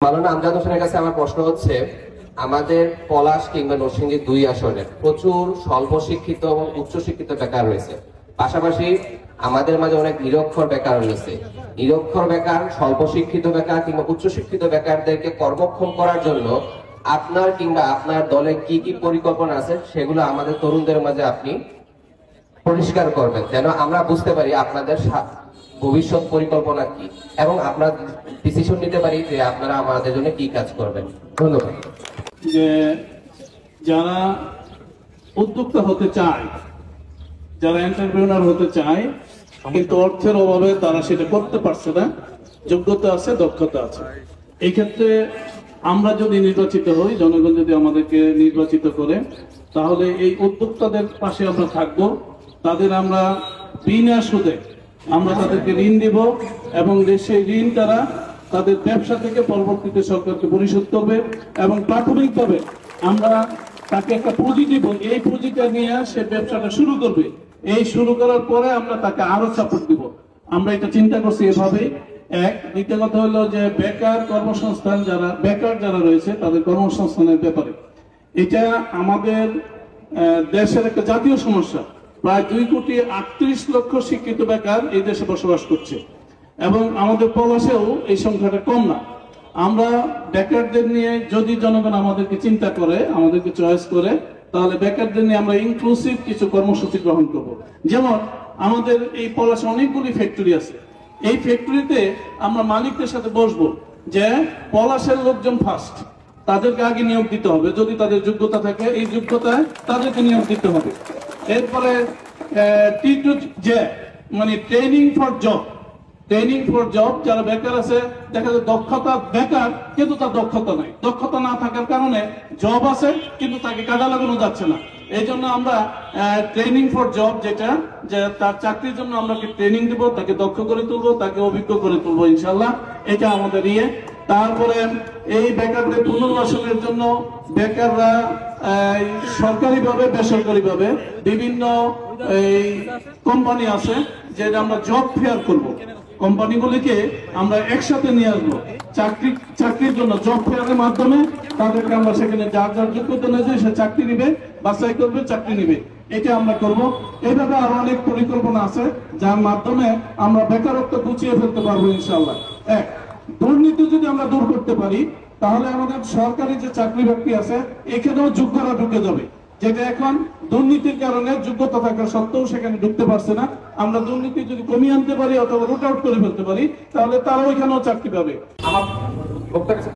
মাওলানা আমজাদ হোসেনের কাছে আমার প্রশ্ন হচ্ছে, আমাদের পলাশ কিংবা নরসিংদী দুই আসনে প্রচুর স্বল্প শিক্ষিত এবং উচ্চ শিক্ষিত বেকার রয়েছে। পাশাপাশি আমাদের মাঝে অনেক নিরক্ষর বেকার রয়েছে। নিরক্ষর বেকার, স্বল্প শিক্ষিত বেকার কিংবা উচ্চ শিক্ষিত বেকারদেরকে কর্মক্ষম করার জন্য আপনার কিংবা আপনার দলে কি কি পরিকল্পনা আছে সেগুলো আমাদের তরুণদের মাঝে আপনি পরিষ্কার করবেন, যেন আমরা বুঝতে পারি আপনাদের ভবিষ্যৎ পরিকল্পনা কি এবং আপনার ডিসিশন নিতে পারি যে আপনারা আমাদের জন্য কি কাজ করবেন। ধন্যবাদ। যে যারা উদ্যোক্তা হতে চায়, যারা এন্টারপ্রেনার হতে চায়, কিন্তু অর্থের অভাবে তারা সেটা করতে পারছে না, যোগ্যতা আছে, দক্ষতা আছে, এই ক্ষেত্রে আমরা যদি নির্বাচিত হই, জনগণ যদি আমাদেরকে নির্বাচিত করে, তাহলে এই উদ্যোক্তাদের পাশে আমরা থাকবো। তাদের আমরা বিনা সুদে আমরা তাদেরকে ঋণ দিব এবং সেই ঋণ তারা তাদের ব্যবসা থেকে পরবর্তীতে সরকারকে পরিশোধ করবে এবং প্রাথমিকভাবে আমরা তাকে একটা পুঁজি দিব। এই পুঁজিটা নিয়ে সে ব্যবসাটা শুরু করবে। এই শুরু করার পরে আমরা তাকে আরো সাপোর্ট দিব। আমরা এটা চিন্তা করছি এভাবে। এক, দ্বিতীয় কথা হলো যে বেকার কর্মসংস্থান, যারা বেকার যারা রয়েছে তাদের কর্মসংস্থানের ব্যাপারে এটা আমাদের দেশের একটা জাতীয় সমস্যা। প্রায় 2,38,00,000 শিক্ষিত বেকার এই দেশে বসবাস করছে এবং আমাদের পলাশেও এই সংখ্যাটা কম না। আমরা বেকারদের নিয়ে যদি জনগণ আমাদেরকে চিন্তা করে, আমাদেরকে চয়েস করে, তাহলে বেকারদের নিয়ে আমরা ইনক্লুসিভ কিছু কর্মসূচি গ্রহণ করব। যেমন আমাদের এই পলাশে অনেকগুলি ফ্যাক্টরি আছে। এই ফ্যাক্টরিতে আমরা মালিকদের সাথে বসবো যে পলাশের লোকজন ফার্স্ট, তাদেরকে আগে নিয়োগ দিতে হবে। যদি তাদের যোগ্যতা থাকে, এই যোগ্যতায় তাদেরকে নিয়োগ দিতে হবে। এরপরে মানে training for job. Training for job, যারা বেকার আছে, দেখা যায় দক্ষতা বেকার কিন্তু তার দক্ষতা নাই। দক্ষতা না থাকার কারণে জব আছে কিন্তু তাকে কাজে লাগানো যাচ্ছে না। এই জন্য আমরা ট্রেনিং ফর জব, যেটা যে তার চাকরির জন্য আমরা ট্রেনিং দিব, তাকে দক্ষ করে তুলবো, তাকে অভিজ্ঞ করে তুলবো ইনশাল্লাহ। এটা আমাদের ইয়ে। তারপরে এই বেকারদের পুনর্বাসনের জন্য বেকাররা সরকারিভাবে বেসরকারিভাবে বিভিন্ন এই কোম্পানি আছে, যেটা আমরা জব ফেয়ার করব। কোম্পানিগুলিকে আমরা একসাথে নিয়ে আসবো চাকরির জন্য। জব ফেয়ারের মাধ্যমে তাদেরকে আমরা সেখানে যার যার যোগ্যতা অনুযায়ী সে চাকরি নিবে, বাছাই করবে, চাকরি নিবে। এটা আমরা করব। এইভাবে আরো অনেক পরিকল্পনা আছে যার মাধ্যমে আমরা বেকারত্ব গুছিয়ে ফেলতে পারবো ইনশাআল্লাহ। এক, দুর্নীতি যদি আমরা দূর করতে পারি, তাহলে আমাদের সরকারি যে চাকরি বাকরি আছে এখানেও যোগ্যরা ঢুকে যাবে, যেটা এখন দুর্নীতির কারণে যোগ্যতা থাকা সত্ত্বেও সেখানে ঢুকতে পারছে না। আমরা দুর্নীতি যদি কমিয়ে আনতে পারি অথবা রুট আউট করে ফেলতে পারি, তাহলে তারাও এখানেও চাকরি পাবে। আমার